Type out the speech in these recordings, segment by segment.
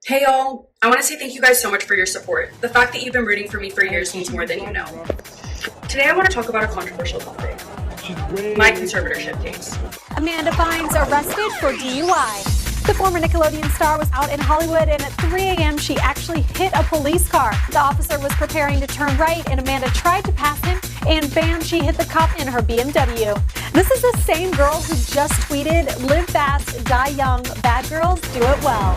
Hey y'all, I want to say thank you guys so much for your support. The fact that you've been rooting for me for years means more than you know. Today I want to talk about a controversial topic, my conservatorship case. Amanda Bynes arrested for DUI. The former Nickelodeon star was out in Hollywood, and at 3 a.m. she actually hit a police car. The officer was preparing to turn right, and Amanda tried to pass him, and bam, she hit the cop in her BMW. This is the same girl who just tweeted, "Live fast, die young, bad girls do it well."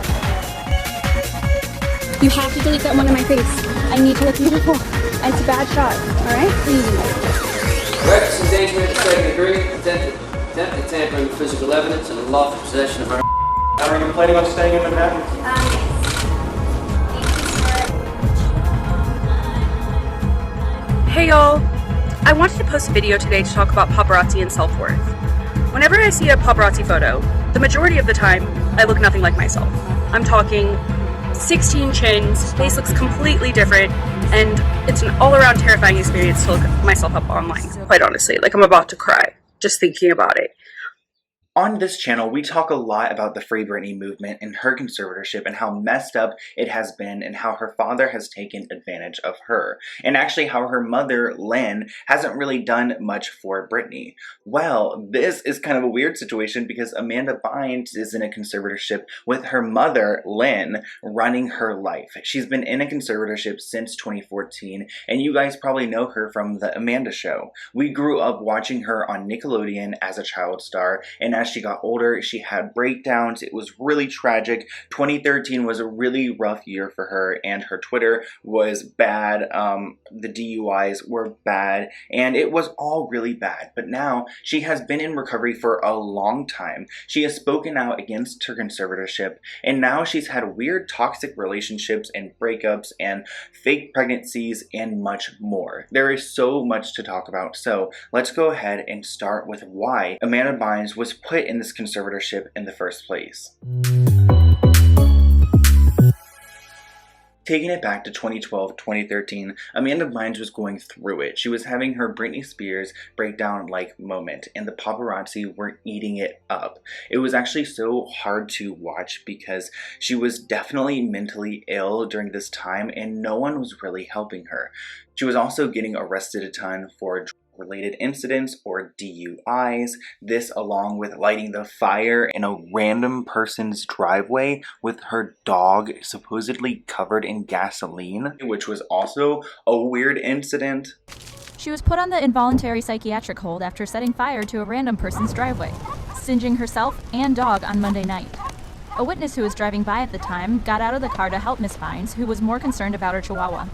You have to delete that one in my face. I need to look at you before. It's a bad shot, all right? Please. Reckless endangerment, second degree, attempted tampering with physical evidence, and unlawful possession of our. Are you planning on staying in Manhattan? Hey y'all, I wanted to post a video today to talk about paparazzi and self-worth. Whenever I see a paparazzi photo, the majority of the time, I look nothing like myself. I'm talking 16 chins, face looks completely different, and it's an all-around terrifying experience to look myself up online, quite honestly. Like, I'm about to cry just thinking about it. On this channel, we talk a lot about the Free Britney movement and her conservatorship and how messed up it has been and how her father has taken advantage of her. And actually how her mother, Lynne, hasn't really done much for Britney. Well, this is kind of a weird situation because Amanda Bynes is in a conservatorship with her mother, Lynne, running her life. She's been in a conservatorship since 2014, and you guys probably know her from The Amanda Show. We grew up watching her on Nickelodeon as a child star, and as she got older, she had breakdowns. It was really tragic. 2013 was a really rough year for her, and her Twitter was bad. The DUIs were bad, and it was all really bad. But now she has been in recovery for a long time. She has spoken out against her conservatorship, and now she's had weird toxic relationships and breakups and fake pregnancies and much more. There is so much to talk about, so let's go ahead and start with why Amanda Bynes was put in this conservatorship in the first place. Taking it back to 2012, 2013, Amanda Bynes was going through it. She was having her Britney Spears breakdown-like moment, and the paparazzi were eating it up. It was actually so hard to watch because she was definitely mentally ill during this time, and no one was really helping her. She was also getting arrested a ton for related incidents or DUIs, this along with lighting the fire in a random person's driveway with her dog supposedly covered in gasoline, which was also a weird incident. She was put on the involuntary psychiatric hold after setting fire to a random person's driveway, singeing herself and dog on Monday night. A witness who was driving by at the time got out of the car to help Miss Bynes, who was more concerned about her chihuahua.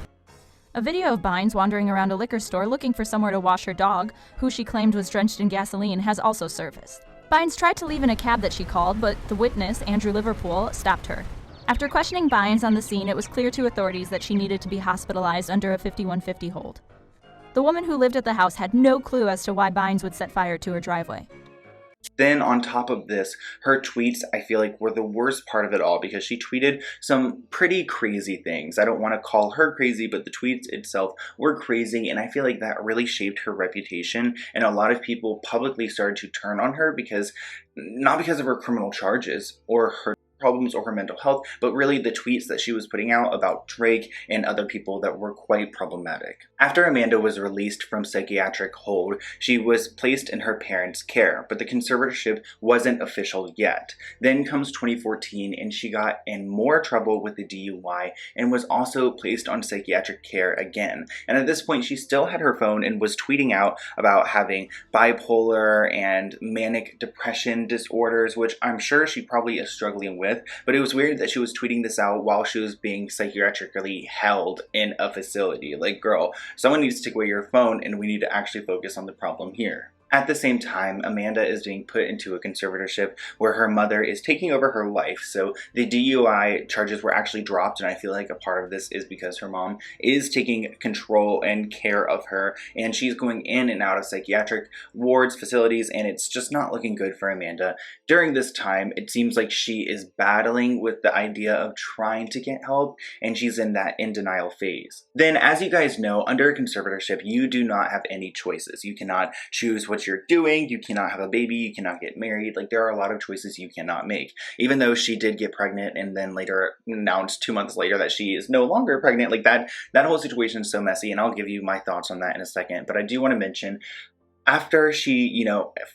A video of Bynes wandering around a liquor store looking for somewhere to wash her dog, who she claimed was drenched in gasoline, has also surfaced. Bynes tried to leave in a cab that she called, but the witness, Andrew Liverpool, stopped her. After questioning Bynes on the scene, it was clear to authorities that she needed to be hospitalized under a 5150 hold. The woman who lived at the house had no clue as to why Bynes would set fire to her driveway. Then on top of this, her tweets, I feel like, were the worst part of it all because she tweeted some pretty crazy things. I don't want to call her crazy, but the tweets itself were crazy, and I feel like that really shaped her reputation, and a lot of people publicly started to turn on her because, not because of her criminal charges or her problems or her mental health, but really the tweets that she was putting out about Drake and other people that were quite problematic. After Amanda was released from psychiatric hold, she was placed in her parents' care, but the conservatorship wasn't official yet. Then comes 2014 and she got in more trouble with the DUI and was also placed on psychiatric care again. And at this point she still had her phone and was tweeting out about having bipolar and manic depression disorders, which I'm sure she probably is struggling with. But it was weird that she was tweeting this out while she was being psychiatrically held in a facility. Like, girl, someone needs to take away your phone and we need to actually focus on the problem here. At the same time, Amanda is being put into a conservatorship where her mother is taking over her life. So the DUI charges were actually dropped, and I feel like a part of this is because her mom is taking control and care of her, and she's going in and out of psychiatric wards, facilities, and it's just not looking good for Amanda. During this time, it seems like she is battling with the idea of trying to get help, and she's in that in denial phase. Then, as you guys know, under a conservatorship, you do not have any choices. You cannot choose what what you're doing. You cannot have a baby. You cannot get married. Like, there are a lot of choices you cannot make. Even though she did get pregnant and then later announced 2 months later that she is no longer pregnant, like that whole situation is so messy, and I'll give you my thoughts on that in a second. But I do want to mention, after she,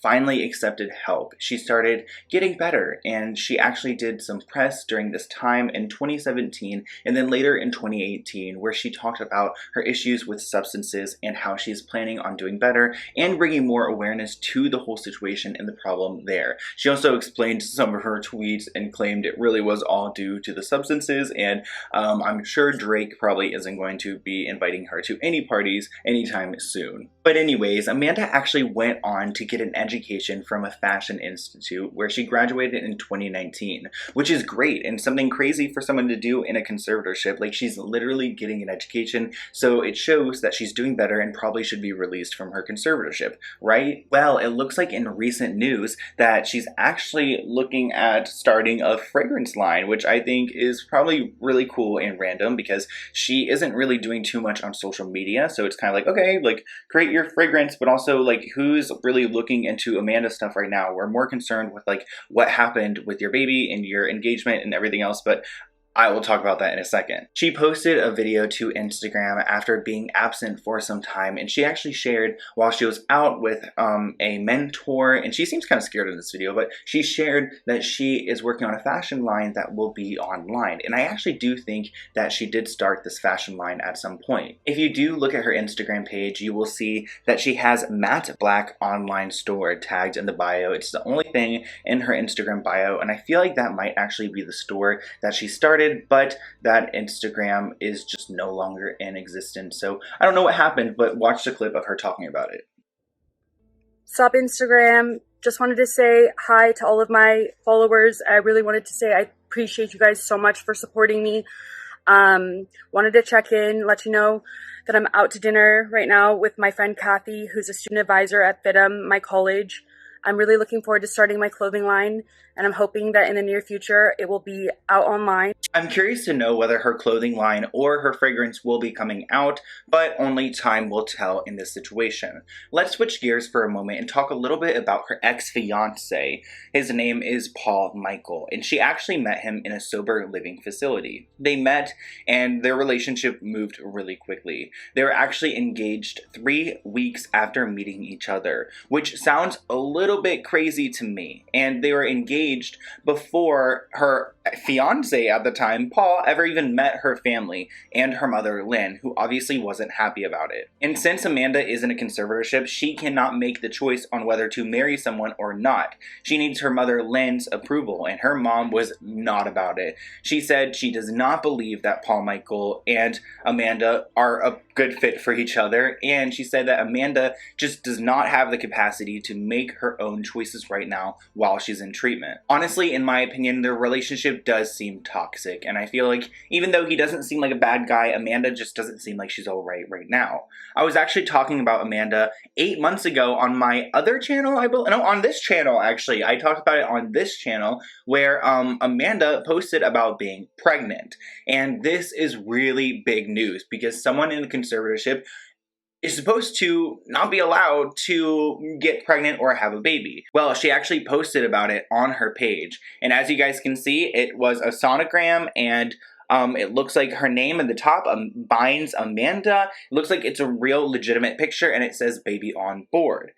finally accepted help, she started getting better, and she actually did some press during this time in 2017 and then later in 2018, where she talked about her issues with substances and how she's planning on doing better and bringing more awareness to the whole situation and the problem there. She also explained some of her tweets and claimed it really was all due to the substances, and I'm sure Drake probably isn't going to be inviting her to any parties anytime soon. But anyways, Amanda actually went on to get an education from a fashion institute where she graduated in 2019, which is great and something crazy for someone to do in a conservatorship. Like, she's literally getting an education, so it shows that she's doing better and probably should be released from her conservatorship, right? Well, it looks like in recent news that she's actually looking at starting a fragrance line, which I think is probably really cool and random because she isn't really doing too much on social media. So it's kind of like, okay, like, create your fragrance, but also like, who's really looking into Amanda stuff right now? We're more concerned with like what happened with your baby and your engagement and everything else, but I will talk about that in a second. She posted a video to Instagram after being absent for some time, and she actually shared while she was out with a mentor, and she seems kind of scared in this video, but she shared that she is working on a fashion line that will be online. And I actually do think that she did start this fashion line at some point. If you do look at her Instagram page, you will see that she has Matte Black Online Store tagged in the bio. It's the only thing in her Instagram bio, and I feel like that might actually be the store that she started, but that Instagram is just no longer in existence. So I don't know what happened, but watch the clip of her talking about it. Sup, Instagram. Just wanted to say hi to all of my followers. I really wanted to say I appreciate you guys so much for supporting me. Wanted to check in, let you know that I'm out to dinner right now with my friend Kathy, who's a student advisor at FITM, my college. I'm really looking forward to starting my clothing line, and I'm hoping that in the near future it will be out online. I'm curious to know whether her clothing line or her fragrance will be coming out, but only time will tell in this situation. Let's switch gears for a moment and talk a little bit about her ex-fiance. His name is Paul Michael, and she actually met him in a sober living facility. They met, and their relationship moved really quickly. They were actually engaged 3 weeks after meeting each other, which sounds a little bit crazy to me. And they were engaged before her fiance at the time, Paul, ever even met her family and her mother, Lynne, who obviously wasn't happy about it. And since Amanda is in a conservatorship, she cannot make the choice on whether to marry someone or not. She needs her mother, Lynne's approval, and her mom was not about it. She said she does not believe that Paul Michael and Amanda are a good fit for each other, and she said that Amanda just does not have the capacity to make her own choices right now while she's in treatment. Honestly, in my opinion, their relationship does seem toxic, and I feel like even though he doesn't seem like a bad guy, Amanda just doesn't seem like she's alright right now. I was actually talking about Amanda 8 months ago on my other channel, on this channel actually. I talked about it on this channel where Amanda posted about being pregnant, and this is really big news because someone in the conservatorship is supposed to not be allowed to get pregnant or have a baby. Well, she actually posted about it on her page. And as you guys can see, it was a sonogram, and it looks like her name at the top, Bynes Amanda. It looks like it's a real legitimate picture, and it says baby on board.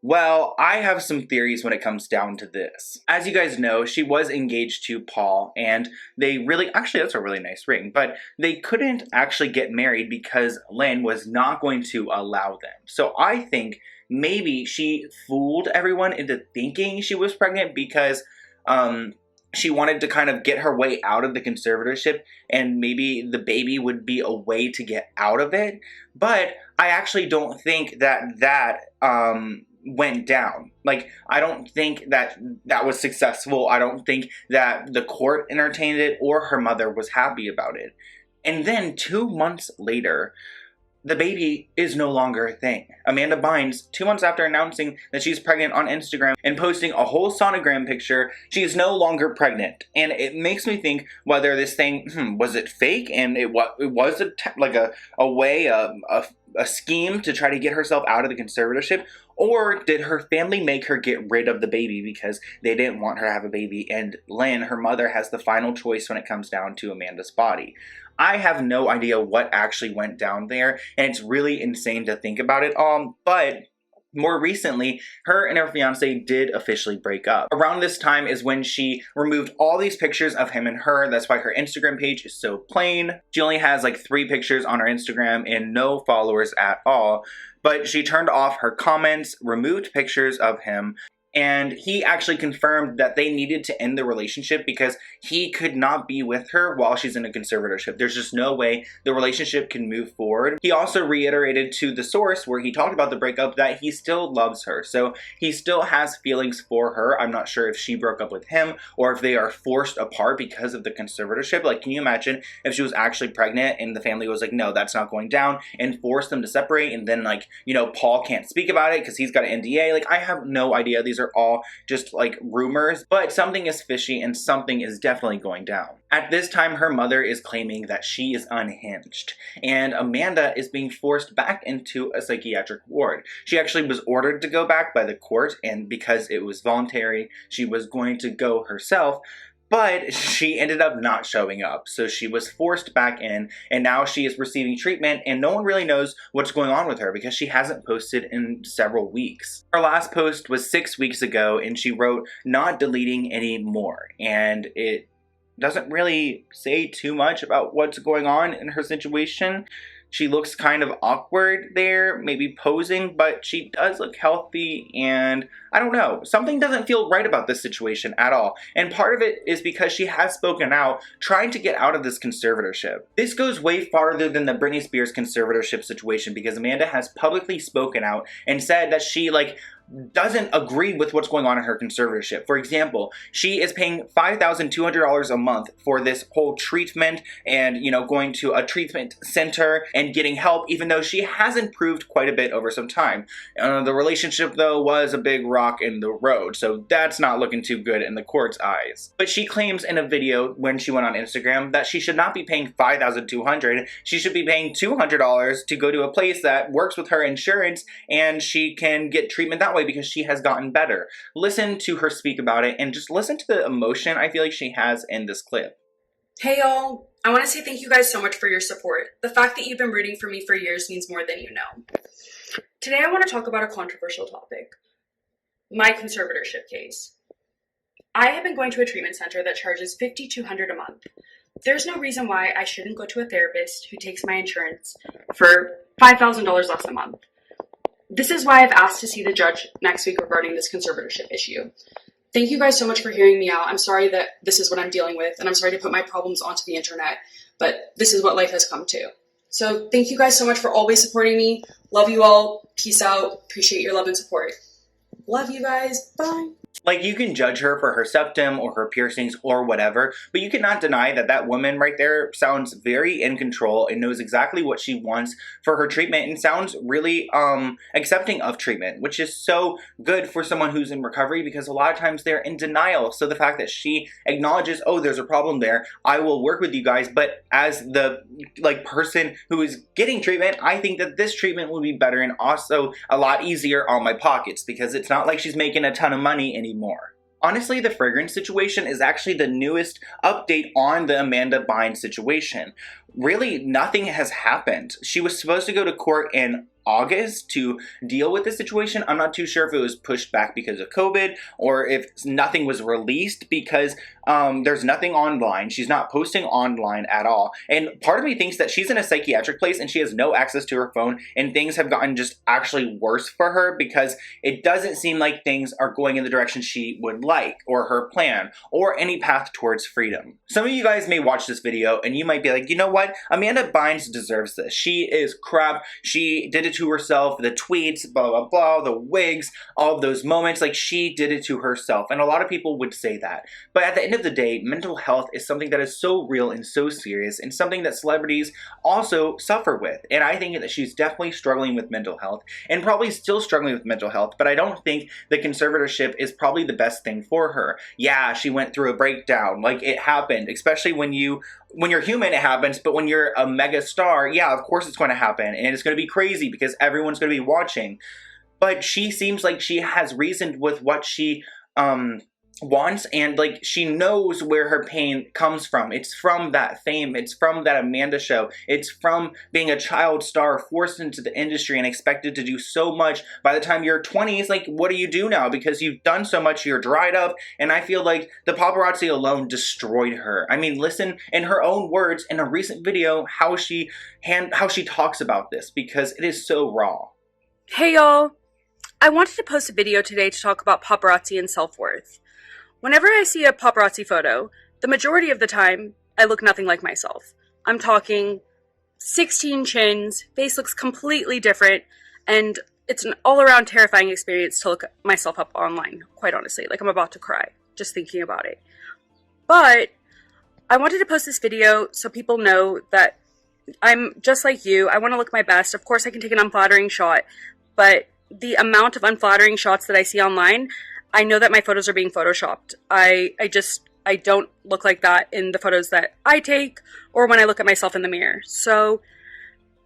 Well, I have some theories when it comes down to this. As you guys know, she was engaged to Paul, and actually that's a really nice ring, but they couldn't actually get married because Lynne was not going to allow them. So I think maybe she fooled everyone into thinking she was pregnant because she wanted to kind of get her way out of the conservatorship, and maybe the baby would be a way to get out of it. But I actually don't think that went down. Like, I don't think that was successful. I don't think that the court entertained it or her mother was happy about it. And then 2 months later, the baby is no longer a thing. Amanda Bynes, 2 months after announcing that she's pregnant on Instagram and posting a whole sonogram picture, she is no longer pregnant. And it makes me think whether this thing, was it fake? And it was a way, a a scheme to try to get herself out of the conservatorship? Or did her family make her get rid of the baby because they didn't want her to have a baby, and Lynne, her mother, has the final choice when it comes down to Amanda's body? I have no idea what actually went down there, and it's really insane to think about it all, but more recently, her and her fiance did officially break up. Around this time is when she removed all these pictures of him and her. That's why her Instagram page is so plain. She only has like 3 pictures on her Instagram and no followers at all. But she turned off her comments, removed pictures of him, and he actually confirmed that they needed to end the relationship because he could not be with her while she's in a conservatorship. There's just no way the relationship can move forward. He also reiterated to the source where he talked about the breakup that he still loves her. So he still has feelings for her. I'm not sure if she broke up with him or if they are forced apart because of the conservatorship. Like, can you imagine if she was actually pregnant and the family was like, no, that's not going down, and forced them to separate, and then, like, you know, Paul can't speak about it because he's got an NDA. Like, I have no idea. These are all just like rumors, but something is fishy and something is definitely going down. At this time, her mother is claiming that she is unhinged, and Amanda is being forced back into a psychiatric ward. She actually was ordered to go back by the court, and because it was voluntary, she was going to go herself. But she ended up not showing up, so she was forced back in, and now she is receiving treatment, and no one really knows what's going on with her because she hasn't posted in several weeks. Her last post was 6 weeks ago, and she wrote, "Not deleting anymore," and it doesn't really say too much about what's going on in her situation. She looks kind of awkward there, maybe posing, but she does look healthy, and I don't know. Something doesn't feel right about this situation at all. And part of it is because she has spoken out, trying to get out of this conservatorship. This goes way farther than the Britney Spears conservatorship situation because Amanda has publicly spoken out and said that she, doesn't agree with what's going on in her conservatorship. For example, she is paying $5,200 a month for this whole treatment and, you know, going to a treatment center and getting help, even though she has improved quite a bit over some time. The relationship, though, was a big rock in the road, so that's not looking too good in the court's eyes. But she claims in a video when she went on Instagram that she should not be paying $5,200. She should be paying $200 to go to a place that works with her insurance, and she can get treatment that way because she has gotten better. Listen to her speak about it and just listen to the emotion I feel like she has in this clip. Hey y'all, I want to say thank you guys so much for your support. The fact that you've been rooting for me for years means more than you know. Today I want to talk about a controversial topic. My conservatorship case. I have been going to a treatment center that charges $5,200 a month. There's no reason why I shouldn't go to a therapist who takes my insurance for $5,000 less a month. This is why I've asked to see the judge next week regarding this conservatorship issue. Thank you guys so much for hearing me out. I'm sorry that this is what I'm dealing with, and I'm sorry to put my problems onto the internet, but this is what life has come to. So thank you guys so much for always supporting me. Love you all. Peace out. Appreciate your love and support. Love you guys. Bye. Like, you can judge her for her septum or her piercings or whatever, but you cannot deny that that woman right there sounds very in control and knows exactly what she wants for her treatment and sounds really accepting of treatment, which is so good for someone who's in recovery because a lot of times they're in denial. So the fact that she acknowledges, oh, there's a problem there, I will work with you guys, but as the person who is getting treatment, I think that this treatment will be better and also a lot easier on my pockets because it's not like she's making a ton of money anymore. Honestly, the fragrance situation is actually the newest update on the Amanda Bynes situation. Really, nothing has happened. She was supposed to go to court in August to deal with the situation. I'm not too sure if it was pushed back because of COVID or if nothing was released because there's nothing online. She's not posting online at all. And part of me thinks that she's in a psychiatric place and she has no access to her phone and things have gotten just actually worse for her because it doesn't seem like things are going in the direction she would like or her plan or any path towards freedom. Some of you guys may watch this video and you might be like, you know what? Amanda Bynes deserves this. She is crap. She did it to herself. The tweets, blah, blah, blah, the wigs, all of those moments, like she did it to herself. And a lot of people would say that. But at the end of of the day, mental health is something that is so real and so serious, and something that celebrities also suffer with. And I think that she's definitely struggling with mental health, and probably still struggling with mental health, but I don't think the conservatorship is probably the best thing for her. Yeah, she went through a breakdown, like it happened, especially when you're human, it happens, but when you're a mega star, yeah, of course it's going to happen, and it's going to be crazy because everyone's going to be watching. But she seems like she has reasoned with what she wants, and like she knows where her pain comes from. It's from that fame, it's from that Amanda show, it's from being a child star forced into the industry and expected to do so much. By the time you're 20s, like, what do you do now? Because you've done so much, you're dried up, and I feel like the paparazzi alone destroyed her. I mean, listen in her own words in a recent video how she talks about this, because it is so raw. Hey y'all, I wanted to post a video today to talk about paparazzi and self-worth. Whenever I see a paparazzi photo, the majority of the time, I look nothing like myself. I'm talking 16 chins, face looks completely different, and it's an all-around terrifying experience to look myself up online, quite honestly. Like, I'm about to cry, just thinking about it. But I wanted to post this video so people know that I'm just like you. I want to look my best. Of course, I can take an unflattering shot, but the amount of unflattering shots that I see online, I know that my photos are being photoshopped. I don't look like that in the photos that I take or when I look at myself in the mirror. So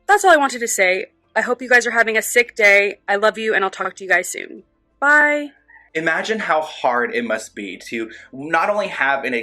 that's all I wanted to say. I hope you guys are having a sick day. I love you, and I'll talk to you guys soon. Bye. Imagine how hard it must be to not only have an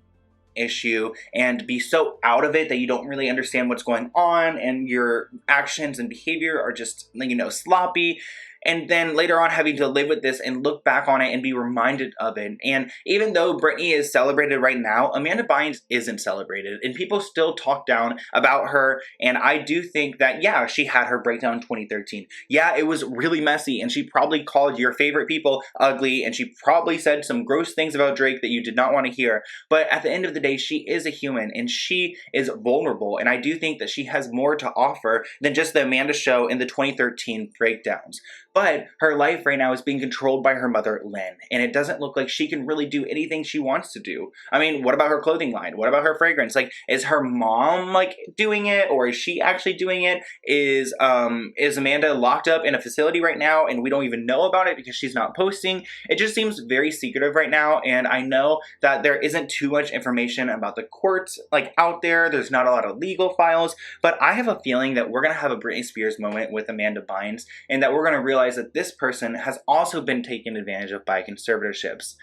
issue and be so out of it that you don't really understand what's going on, and your actions and behavior are just, you know, sloppy, and then later on having to live with this and look back on it and be reminded of it. And even though Britney is celebrated right now, Amanda Bynes isn't celebrated, and people still talk down about her. And I do think that, yeah, she had her breakdown in 2013. Yeah, it was really messy, and she probably called your favorite people ugly, and she probably said some gross things about Drake that you did not want to hear. But at the end of the day, she is a human, and she is vulnerable, and I do think that she has more to offer than just the Amanda show and the 2013 breakdowns. But her life right now is being controlled by her mother, Lynne, and it doesn't look like she can really do anything she wants to do. I mean, what about her clothing line? What about her fragrance? Like, is her mom, like, doing it, or is she actually doing it? Is Amanda locked up in a facility right now, and we don't even know about it because she's not posting? It just seems very secretive right now, and I know that there isn't too much information about the courts, like, out there. There's not a lot of legal files, but I have a feeling that we're gonna have a Britney Spears moment with Amanda Bynes, and that we're gonna realize that this person has also been taken advantage of by conservatorships.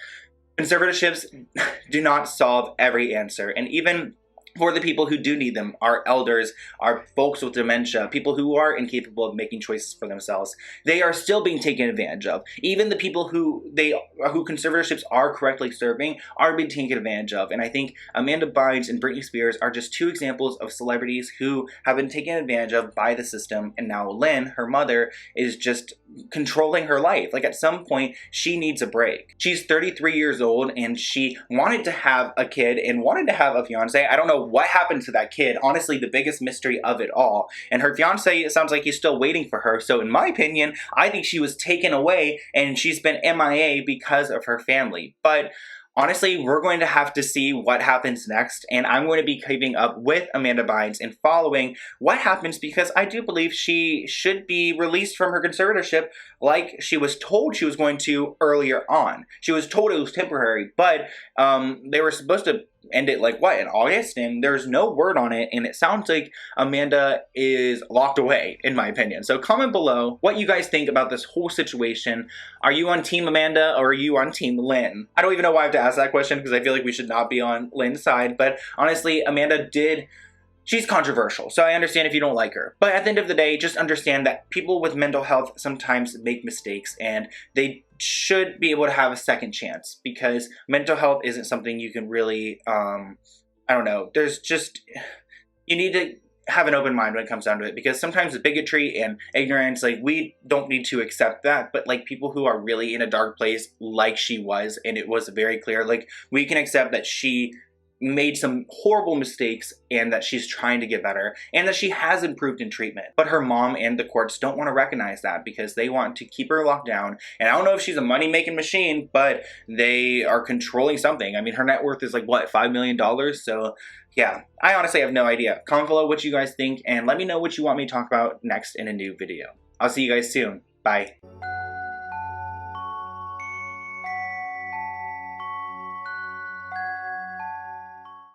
Conservatorships do not solve every answer, and even for the people who do need them, our elders, our folks with dementia, people who are incapable of making choices for themselves, they are still being taken advantage of. Even the people who conservatorships are correctly serving are being taken advantage of. And I think Amanda Bynes and Britney Spears are just two examples of celebrities who have been taken advantage of by the system. And now Lynne, her mother, is just controlling her life. Like, at some point, she needs a break. She's 33 years old, and she wanted to have a kid and wanted to have a fiance. I don't know what happened to that kid. Honestly, the biggest mystery of it all. And her fiance, it sounds like he's still waiting for her. So in my opinion, I think she was taken away and she's been MIA because of her family. But honestly, we're going to have to see what happens next, and I'm going to be keeping up with Amanda Bynes and following what happens, because I do believe she should be released from her conservatorship like she was told she was going to earlier on. She was told it was temporary, but they were supposed to end it, like, what, in August? And there's no word on it, and it sounds like Amanda is locked away, in my opinion. So comment below what you guys think about this whole situation. Are you on Team Amanda, or are you on Team Lynne? I don't even know why I have to ask that question, because I feel like we should not be on Lynne's side, but honestly, Amanda she's controversial, so I understand if you don't like her. But at the end of the day, just understand that people with mental health sometimes make mistakes, and they should be able to have a second chance, because mental health isn't something you can really, I don't know, you need to have an open mind when it comes down to it, because sometimes the bigotry and ignorance, like, we don't need to accept that, but like people who are really in a dark place like she was, and it was very clear, like, we can accept that she made some horrible mistakes and that she's trying to get better and that she has improved in treatment. But her mom and the courts don't want to recognize that because they want to keep her locked down. And I don't know if she's a money-making machine, but they are controlling something. I mean, her net worth is like, what, $5 million? So yeah, I honestly have no idea. Comment below what you guys think and let me know what you want me to talk about next in a new video. I'll see you guys soon. Bye.